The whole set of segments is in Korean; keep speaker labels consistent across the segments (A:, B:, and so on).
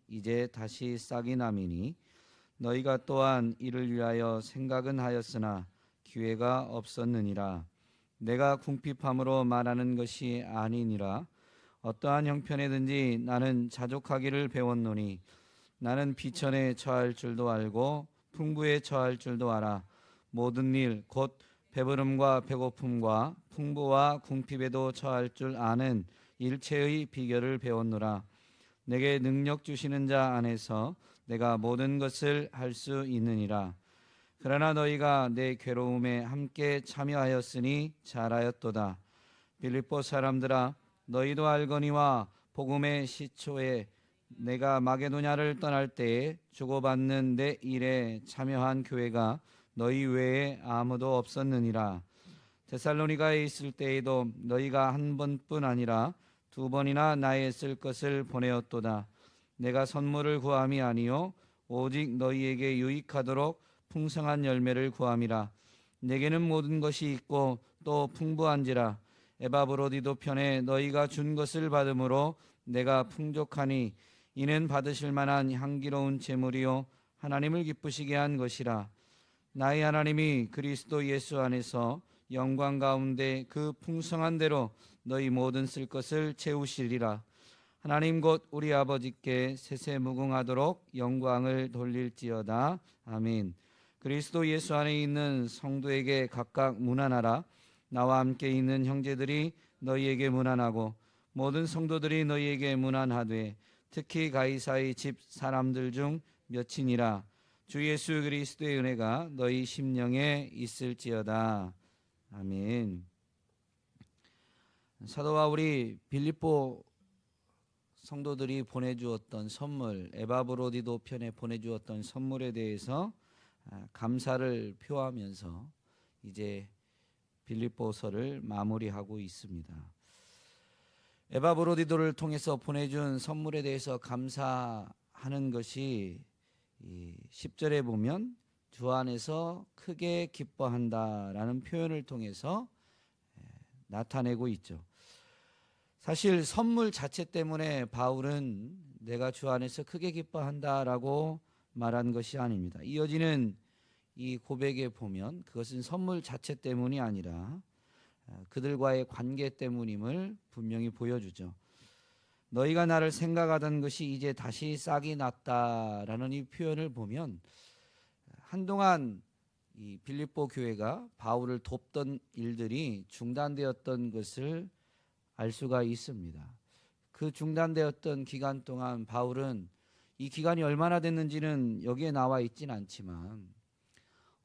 A: 이제 다시 싹이 남이니 너희가 또한 이를 위하여 생각은 하였으나 기회가 없었느니라. 내가 궁핍함으로 말하는 것이 아니니라. 어떠한 형편에든지 나는 자족하기를 배웠노니 나는 비천에 처할 줄도 알고 풍부에 처할 줄도 알아. 모든 일 곧 배부름과 배고픔과 풍부와 궁핍에도 처할 줄 아는 일체의 비결을 배웠노라. 내게 능력 주시는 자 안에서 내가 모든 것을 할 수 있느니라. 그러나 너희가 내 괴로움에 함께 참여하였으니 잘하였도다. 빌립보 사람들아, 너희도 알거니와 복음의 시초에 내가 마게도냐를 떠날 때에 주고받는 내 일에 참여한 교회가 너희 외에 아무도 없었느니라. 데살로니가에 있을 때에도 너희가 한 번뿐 아니라 두 번이나 나의 쓸 것을 보내었도다. 내가 선물을 구함이 아니요 오직 너희에게 유익하도록 풍성한 열매를 구함이라. 내게는 모든 것이 있고 또 풍부한지라. 에바브로디도 편에 너희가 준 것을 받음으로 내가 풍족하니 이는 받으실 만한 향기로운 제물이요 하나님을 기쁘시게 한 것이라. 나의 하나님이 그리스도 예수 안에서 영광 가운데 그 풍성한 대로 너희 모든 쓸 것을 채우시리라. 하나님 곧 우리 아버지께 세세무궁하도록 영광을 돌릴지어다. 아멘. 그리스도 예수 안에 있는 성도에게 각각 문안하라. 나와 함께 있는 형제들이 너희에게 문안하고 모든 성도들이 너희에게 문안하되 특히 가이사의 집 사람들 중 몇이니라. 주 예수 그리스도의 은혜가 너희 심령에 있을지어다. 아멘. 사도 바울이 빌립보 성도들이 보내주었던 선물, 에바브로디도 편에 보내주었던 선물에 대해서 감사를 표하면서 이제 빌립보서를 마무리하고 있습니다. 에바브로디도를 통해서 보내준 선물에 대해서 감사하는 것이 10절에 보면 주 안에서 크게 기뻐한다라는 표현을 통해서 나타내고 있죠. 사실 선물 자체 때문에 바울은 내가 주 안에서 크게 기뻐한다라고 말한 것이 아닙니다. 이어지는 이 고백에 보면 그것은 선물 자체 때문이 아니라 그들과의 관계 때문임을 분명히 보여주죠. 너희가 나를 생각하던 것이 이제 다시 싹이 났다라는 이 표현을 보면 한동안 이 빌립보 교회가 바울을 돕던 일들이 중단되었던 것을 알 수가 있습니다. 그 중단되었던 기간 동안 바울은 이 기간이 얼마나 됐는지는 여기에 나와 있진 않지만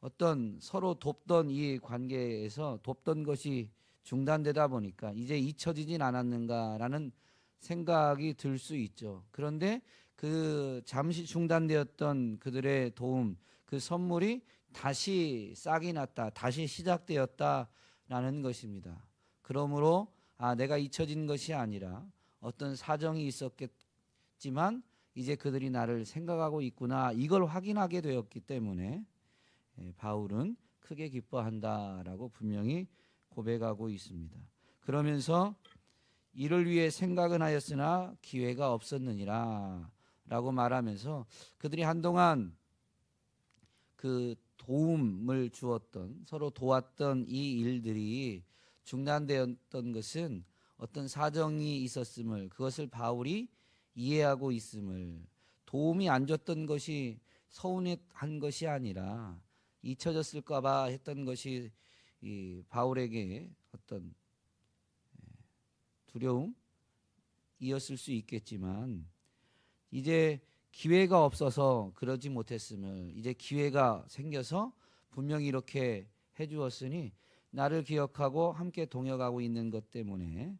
A: 어떤 서로 돕던 이 관계에서 돕던 것이 중단되다 보니까 이제 잊혀지진 않았는가라는 생각이 들 수 있죠. 그런데 그 잠시 중단되었던 그들의 도움, 그 선물이 다시 싹이 났다, 다시 시작되었다라는 것입니다. 그러므로 내가 잊혀진 것이 아니라 어떤 사정이 있었겠지만 이제 그들이 나를 생각하고 있구나, 이걸 확인하게 되었기 때문에 바울은 크게 기뻐한다라고 분명히 고백하고 있습니다. 그러면서 이를 위해 생각은 하였으나 기회가 없었느니라 라고 말하면서 그들이 한동안 그 도움을 주었던, 서로 도왔던 이 일들이 중단되었던 것은 어떤 사정이 있었음을, 그것을 바울이 이해하고 있음을, 도움이 안 줬던 것이 서운한 것이 아니라 잊혀졌을까 봐 했던 것이 이 바울에게 어떤 두려움이었을 수 있겠지만 이제 기회가 없어서 그러지 못했음을, 이제 기회가 생겨서 분명히 이렇게 해주었으니 나를 기억하고 함께 동역하고 있는 것 때문에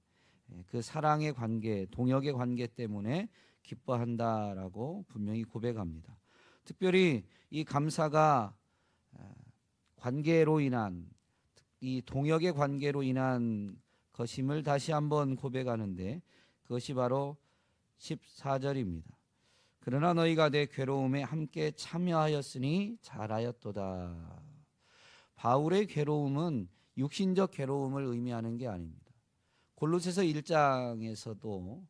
A: 그 사랑의 관계, 동역의 관계 때문에 기뻐한다라고 분명히 고백합니다. 특별히 이 감사가 관계로 인한, 이 동역의 관계로 인한 것임을 다시 한번 고백하는데 그것이 바로 14절입니다. 그러나 너희가 내 괴로움에 함께 참여하였으니 잘하였도다. 바울의 괴로움은 육신적 괴로움을 의미하는 게 아닙니다. 골로새서 1장에서도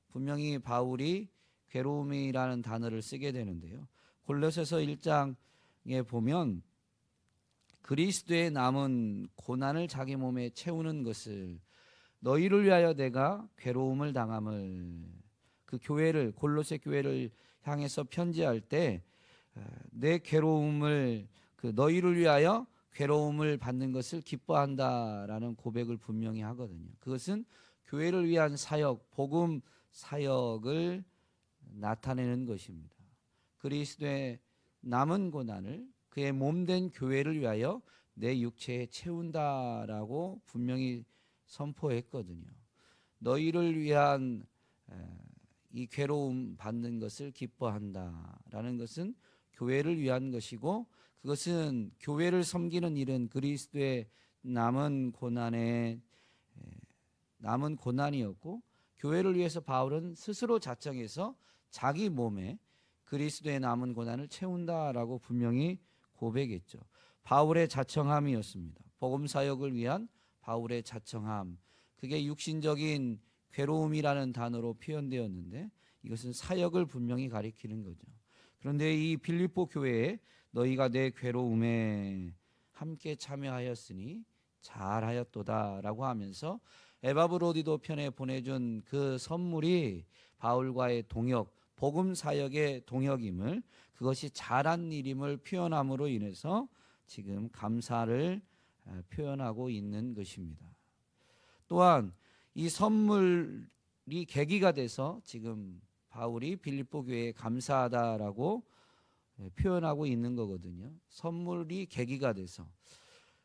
A: 분명히 바울이 괴로움이라는 단어를 쓰게 되는데요. 골로새서 1장에 보면 그리스도의 남은 고난을 자기 몸에 채우는 것을 너희를 위하여 내가 괴로움을 당함을, 그 교회를, 골로새 교회를 향해서 편지할 때 내 괴로움을, 그 너희를 위하여 괴로움을 받는 것을 기뻐한다라는 고백을 분명히 하거든요. 그것은 교회를 위한 사역, 복음 사역을 나타내는 것입니다. 그리스도의 남은 고난을 그의 몸된 교회를 위하여 내 육체에 채운다라고 분명히 선포했거든요. 너희를 위한 이 괴로움 받는 것을 기뻐한다라는 것은 교회를 위한 것이고, 그것은 교회를 섬기는 일은 그리스도의 남은 고난이었고, 교회를 위해서 바울은 스스로 자청해서 자기 몸에 그리스도의 남은 고난을 채운다라고 분명히 고백했죠. 바울의 자청함이었습니다. 복음 사역을 위한 바울의 자청함, 그게 육신적인 괴로움이라는 단어로 표현되었는데 이것은 사역을 분명히 가리키는 거죠. 그런데 이 빌립보 교회에 너희가 내 괴로움에 함께 참여하였으니 잘하였도다라고 하면서 에바브로디도 편에 보내준 그 선물이 바울과의 동역, 복음 사역의 동역임을, 그것이 잘한 일임을 표현함으로 인해서 지금 감사를 표현하고 있는 것입니다. 또한 이 선물이 계기가 돼서 지금 바울이 빌립보 교회에 감사하다라고 표현하고 있는 거거든요. 선물이 계기가 돼서.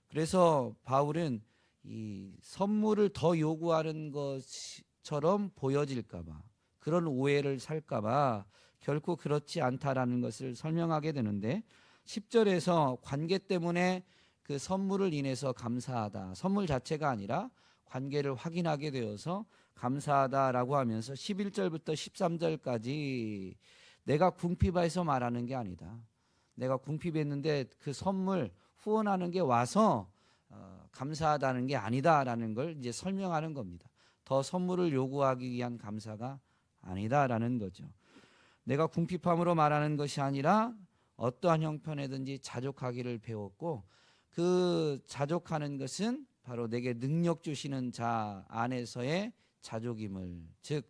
A: 그래서 바울은 이 선물을 더 요구하는 것처럼 보여질까 봐, 그런 오해를 살까 봐 결코 그렇지 않다라는 것을 설명하게 되는데, 10절에서 관계 때문에 그 선물을 인해서 감사하다, 선물 자체가 아니라 관계를 확인하게 되어서 감사하다라고 하면서 11절부터 13절까지 내가 궁핍해서 말하는 게 아니다, 내가 궁핍했는데 그 선물 후원하는 게 와서 감사하다는 게 아니다라는 걸 이제 설명하는 겁니다. 더 선물을 요구하기 위한 감사가 아니다라는 거죠. 내가 궁핍함으로 말하는 것이 아니라 어떠한 형편에든지 자족하기를 배웠고, 그 자족하는 것은 바로 내게 능력 주시는 자 안에서의 자족임을, 즉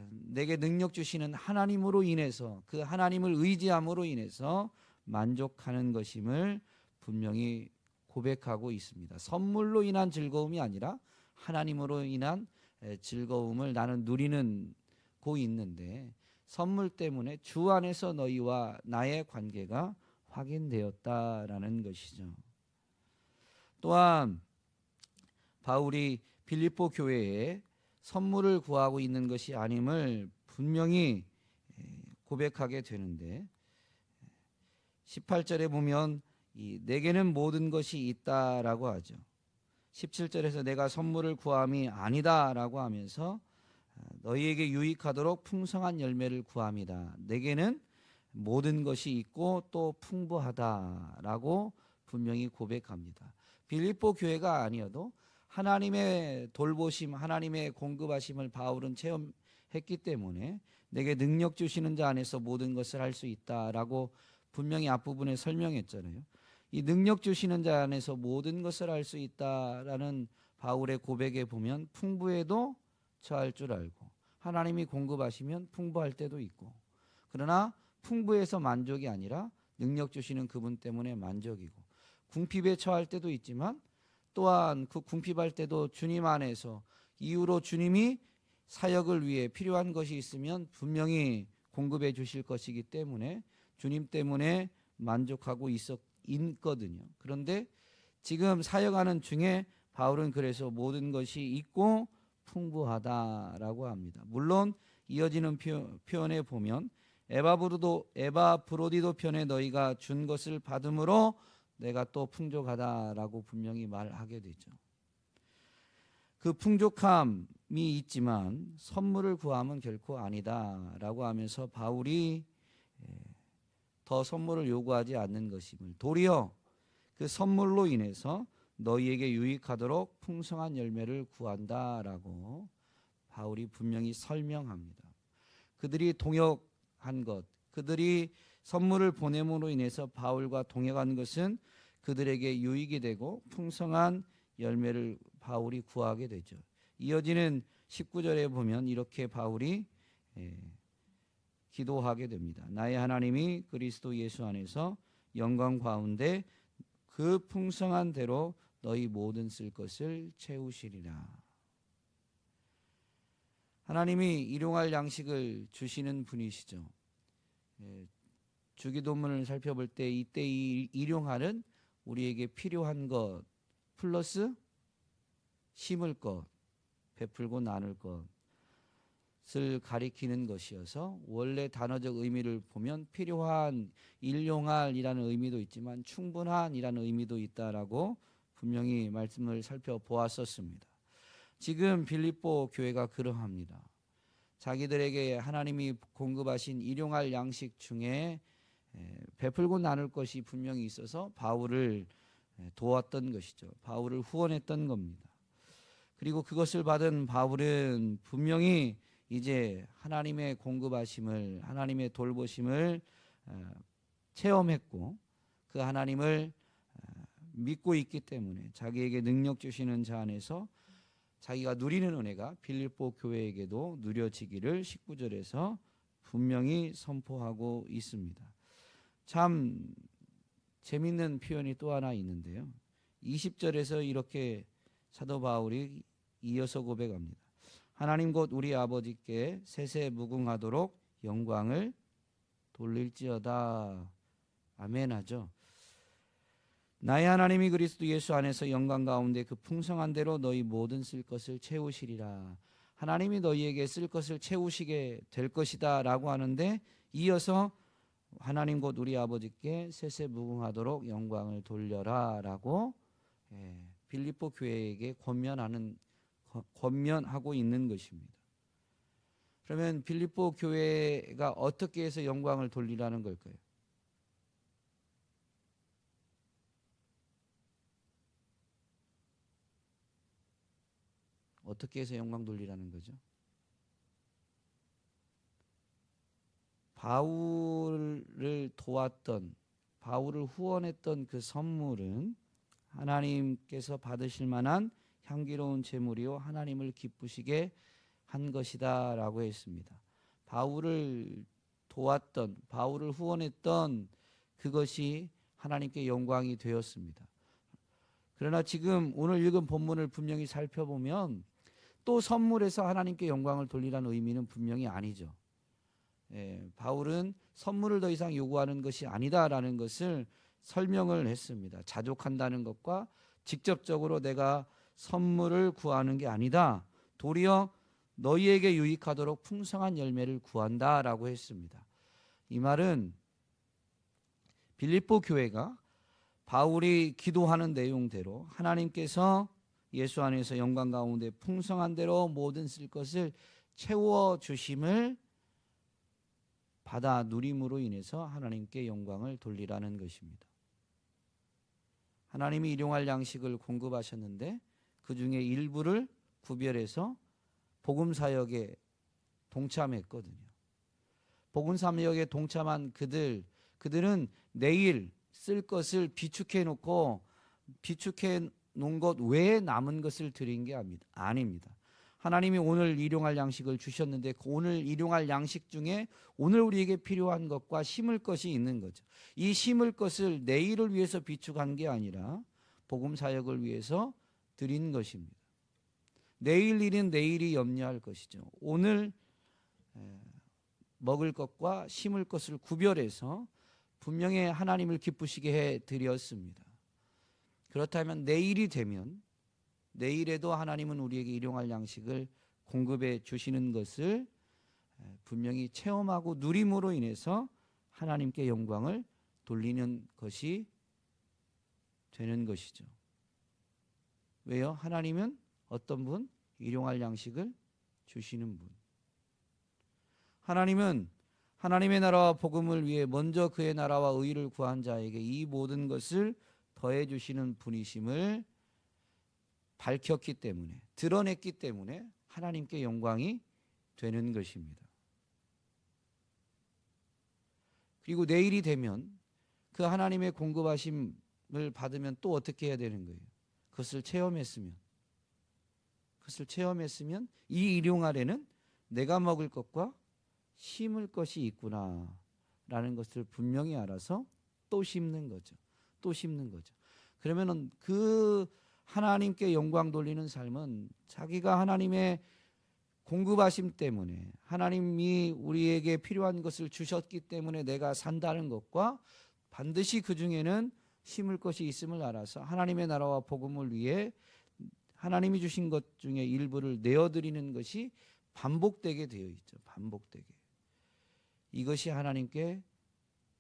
A: 내게 능력 주시는 하나님으로 인해서, 그 하나님을 의지함으로 인해서 만족하는 것임을 분명히 고백하고 있습니다. 선물로 인한 즐거움이 아니라 하나님으로 인한 즐거움을 나는 누리는 고 있는데, 선물 때문에 주 안에서 너희와 나의 관계가 확인되었다라는 것이죠. 또한 바울이 빌립보 교회에 선물을 구하고 있는 것이 아님을 분명히 고백하게 되는데, 18절에 보면 내게는 모든 것이 있다라고 하죠. 17절에서 내가 선물을 구함이 아니다라고 하면서 너희에게 유익하도록 풍성한 열매를 구함이다. 내게는 모든 것이 있고 또 풍부하다라고 분명히 고백합니다. 빌립보 교회가 아니어도 하나님의 돌보심, 하나님의 공급하심을 바울은 체험했기 때문에 내게 능력 주시는 자 안에서 모든 것을 할 수 있다라고 분명히 앞부분에 설명했잖아요. 이 능력 주시는 자 안에서 모든 것을 할 수 있다라는 바울의 고백에 보면 풍부에도 처할 줄 알고, 하나님이 공급하시면 풍부할 때도 있고, 그러나 풍부해서 만족이 아니라 능력 주시는 그분 때문에 만족이고, 궁핍에 처할 때도 있지만 또한 그 궁핍할 때도 주님 안에서 이후로 주님이 사역을 위해 필요한 것이 있으면 분명히 공급해 주실 것이기 때문에 주님 때문에 만족하고 있거든요. 그런데 지금 사역하는 중에 바울은 그래서 모든 것이 있고 풍부하다라고 합니다. 물론 이어지는 표현에 보면 에바브로디도 편에 너희가 준 것을 받음으로 내가 또 풍족하다라고 분명히 말하게 되죠. 그 풍족함이 있지만 선물을 구함은 결코 아니다라고 하면서 바울이 더 선물을 요구하지 않는 것임을, 도리어 그 선물로 인해서 너희에게 유익하도록 풍성한 열매를 구한다라고 바울이 분명히 설명합니다. 그들이 동역한 것, 그들이 선물을 보냄으로 인해서 바울과 동역한 것은 그들에게 유익이 되고 풍성한 열매를 바울이 구하게 되죠. 이어지는 19절에 보면 이렇게 바울이 기도하게 됩니다. 나의 하나님이 그리스도 예수 안에서 영광 가운데 그 풍성한 대로 너희 모든 쓸 것을 채우시리라. 하나님이 일용할 양식을 주시는 분이시죠. 주기도문을 살펴볼 때 이때 이 일용할은 우리에게 필요한 것 플러스 심을 것, 베풀고 나눌 것을 가리키는 것이어서 원래 단어적 의미를 보면 필요한, 일용할이라는 의미도 있지만 충분한이라는 의미도 있다라고 분명히 말씀을 살펴보았었습니다. 지금 빌립보 교회가 그러합니다. 자기들에게 하나님이 공급하신 일용할 양식 중에 베풀고 나눌 것이 분명히 있어서 바울을 도왔던 것이죠. 바울을 후원했던 겁니다. 그리고 그것을 받은 바울은 분명히 이제 하나님의 공급하심을, 하나님의 돌보심을 체험했고 그 하나님을 믿고 있기 때문에 자기에게 능력 주시는 자 안에서 자기가 누리는 은혜가 빌립보 교회에게도 누려지기를 19절에서 분명히 선포하고 있습니다. 참 재밌는 표현이 또 하나 있는데요. 20절에서 이렇게 사도 바울이 이어서 고백합니다. 하나님 곧 우리 아버지께 세세 무궁하도록 영광을 돌릴지어다. 아멘 하죠. 나의 하나님이 그리스도 예수 안에서 영광 가운데 그 풍성한 대로 너희 모든 쓸 것을 채우시리라. 하나님이 너희에게 쓸 것을 채우시게 될 것이다 라고 하는데 이어서 하나님 곧 우리 아버지께 세세 무궁하도록 영광을 돌려라 라고 빌립보 교회에게 권면하고 있는 것입니다. 그러면 빌립보 교회가 어떻게 해서 영광을 돌리라는 걸까요? 어떻게 해서 영광 돌리라는 거죠? 바울을 도왔던, 바울을 후원했던 그 선물은 하나님께서 받으실 만한 향기로운 제물이요 하나님을 기쁘시게 한 것이다 라고 했습니다. 바울을 도왔던, 바울을 후원했던 그것이 하나님께 영광이 되었습니다. 그러나 지금 오늘 읽은 본문을 분명히 살펴보면 또 선물에서 하나님께 영광을 돌리라는 의미는 분명히 아니죠. 바울은 선물을 더 이상 요구하는 것이 아니다라는 것을 설명을 했습니다. 자족한다는 것과 직접적으로 내가 선물을 구하는 게 아니다. 도리어 너희에게 유익하도록 풍성한 열매를 구한다라고 했습니다. 이 말은 빌립보 교회가 바울이 기도하는 내용대로 하나님께서 예수 안에서 영광 가운데 풍성한 대로 모든 쓸 것을 채워주심을 받아 누림으로 인해서 하나님께 영광을 돌리라는 것입니다. 하나님이 일용할 양식을 공급하셨는데 그 중에 일부를 구별해서 복음 사역에 동참했거든요. 복음 사역에 동참한 그들은 내일 쓸 것을 비축해 놓고 비축해 놓은 것 외에 남은 것을 드린 게 아닙니다. 하나님이 오늘 일용할 양식을 주셨는데 그 오늘 일용할 양식 중에 오늘 우리에게 필요한 것과 심을 것이 있는 거죠. 이 심을 것을 내일을 위해서 비축한 게 아니라 복음 사역을 위해서 드린 것입니다. 내일 일은 내일이 염려할 것이죠. 오늘 먹을 것과 심을 것을 구별해서 분명히 하나님을 기쁘시게 해 드렸습니다. 그렇다면 내일이 되면 내일에도 하나님은 우리에게 일용할 양식을 공급해 주시는 것을 분명히 체험하고 누림으로 인해서 하나님께 영광을 돌리는 것이 되는 것이죠. 왜요? 하나님은 어떤 분? 일용할 양식을 주시는 분. 하나님은 하나님의 나라와 복음을 위해 먼저 그의 나라와 의를 구한 자에게 이 모든 것을 더해 주시는 분이심을 밝혔기 때문에, 드러냈기 때문에 하나님께 영광이 되는 것입니다. 그리고 내일이 되면 그 하나님의 공급하심을 받으면 또 어떻게 해야 되는 거예요? 그것을 체험했으면 이 일용 아래는 내가 먹을 것과 심을 것이 있구나라는 것을 분명히 알아서 또 심는 거죠. 또 심는 거죠. 그러면은 그 하나님께 영광 돌리는 삶은 자기가 하나님의 공급하심 때문에 하나님이 우리에게 필요한 것을 주셨기 때문에 내가 산다는 것과 반드시 그 중에는 심을 것이 있음을 알아서 하나님의 나라와 복음을 위해 하나님이 주신 것 중에 일부를 내어드리는 것이 반복되게 되어 있죠. 반복되게. 이것이 하나님께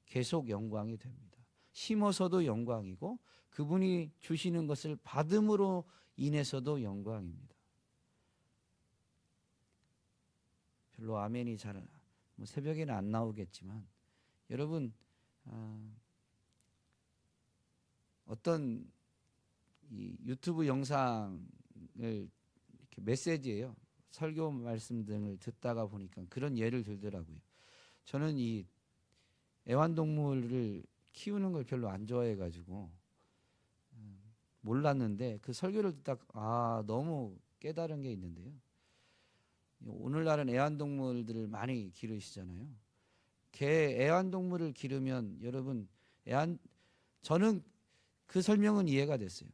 A: 계속 영광이 됩니다. 심어서도 영광이고 그분이 주시는 것을 받음으로 인해서도 영광입니다. 별로 아멘이 잘 새벽에는 안 나오겠지만 여러분 어떤 이 유튜브 영상을 이렇게 메시지예요. 설교 말씀 등을 듣다가 보니까 그런 예를 들더라고요. 저는 이 애완동물을 키우는 걸 별로 안 좋아해가지고 몰랐는데 그 설교를 듣다가 너무 깨달은 게 있는데요. 오늘날은 애완동물들을 많이 기르시잖아요. 애완동물을 기르면 여러분 저는 그 설명은 이해가 됐어요.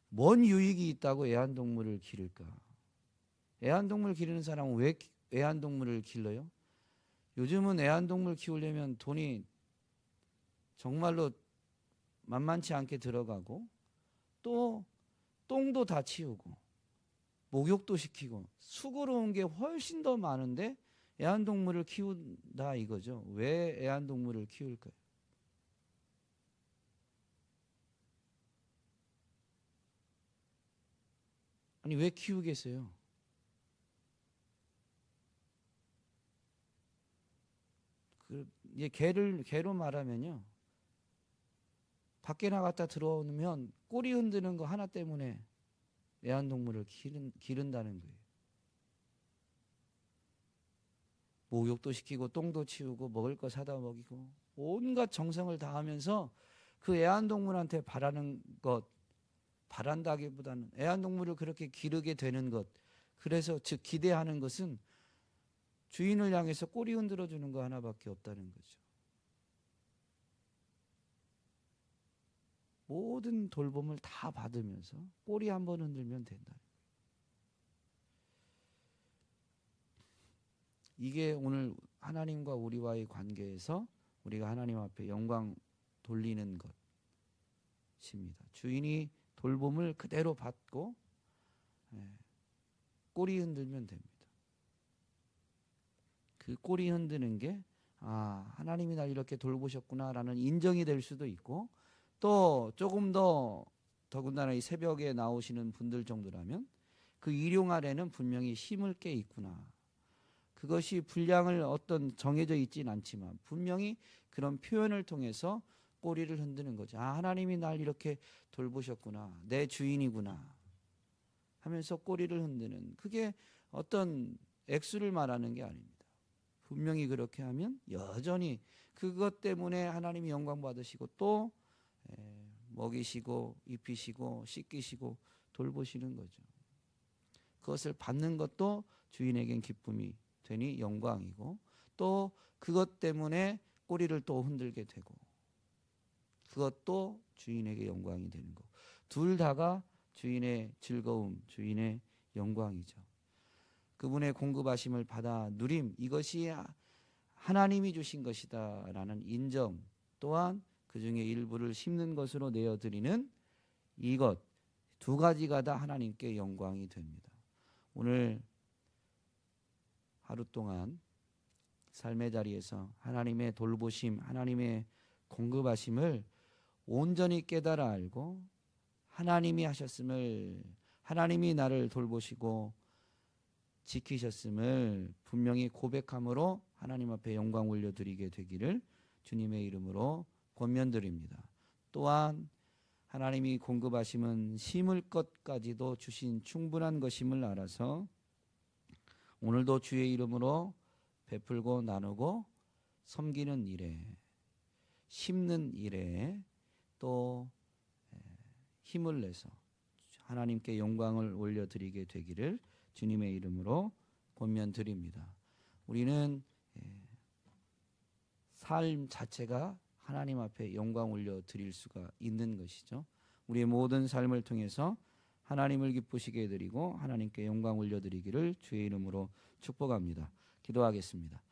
A: 뭔 유익이 있다고 애완동물을 기를까? 애완동물 기르는 사람은 왜 애완동물을 길러요? 요즘은 애완동물 키우려면 돈이 정말로 만만치 않게 들어가고 또 똥도 다 치우고 목욕도 시키고 수고로운 게 훨씬 더 많은데 애완동물을 키운다 이거죠. 왜 애완동물을 키울까요? 아니 왜 키우겠어요? 이제 개로 말하면요. 밖에 나갔다 들어오면 꼬리 흔드는 거 하나 때문에 애완동물을 기른다는 거예요. 목욕도 시키고 똥도 치우고 먹을 거 사다 먹이고 온갖 정성을 다하면서 그 애완동물한테 바란다기보다는 애완동물을 그렇게 기르게 되는 것, 그래서 즉 기대하는 것은 주인을 향해서 꼬리 흔들어 주는 거 하나밖에 없다는 거죠. 모든 돌봄을 다 받으면서 꼬리 한번 흔들면 된다. 이게 오늘 하나님과 우리와의 관계에서 우리가 하나님 앞에 영광 돌리는 것입니다. 주인이 돌봄을 그대로 받고 꼬리 흔들면 됩니다. 그 꼬리 흔드는 게 하나님이 날 이렇게 돌보셨구나라는 인정이 될 수도 있고 또 조금 더군다나 이 새벽에 나오시는 분들 정도라면 그 일용 아래는 분명히 심을 게 있구나. 그것이 분량을 어떤 정해져 있진 않지만 분명히 그런 표현을 통해서 꼬리를 흔드는 거죠. 하나님이 날 이렇게 돌보셨구나. 내 주인이구나. 하면서 꼬리를 흔드는, 그게 어떤 액수를 말하는 게 아닙니다. 분명히 그렇게 하면 여전히 그것 때문에 하나님이 영광 받으시고 또 먹이시고 입히시고 씻기시고 돌보시는 거죠. 그것을 받는 것도 주인에겐 기쁨이 되니 영광이고 또 그것 때문에 꼬리를 또 흔들게 되고 그것도 주인에게 영광이 되는 거. 둘 다가 주인의 즐거움, 주인의 영광이죠. 그분의 공급하심을 받아 누림, 이것이 하나님이 주신 것이다라는 인정, 또한 그 중에 일부를 심는 것으로 내어드리는 이것, 두 가지가 다 하나님께 영광이 됩니다. 오늘 하루 동안 삶의 자리에서 하나님의 돌보심, 하나님의 공급하심을 온전히 깨달아 알고 하나님이 하셨음을, 하나님이 나를 돌보시고 지키셨음을 분명히 고백함으로 하나님 앞에 영광 올려드리게 되기를 주님의 이름으로 권면드립니다. 또한 하나님이 공급하심은 심을 것까지도 주신 충분한 것임을 알아서 오늘도 주의 이름으로 베풀고 나누고 섬기는 일에 심는 일에 또 힘을 내서 하나님께 영광을 올려드리게 되기를 주님의 이름으로 권면드립니다. 우리는 삶 자체가 하나님 앞에 영광 올려드릴 수가 있는 것이죠. 우리의 모든 삶을 통해서 하나님을 기쁘시게 해드리고 하나님께 영광 올려드리기를 주의 이름으로 축복합니다. 기도하겠습니다.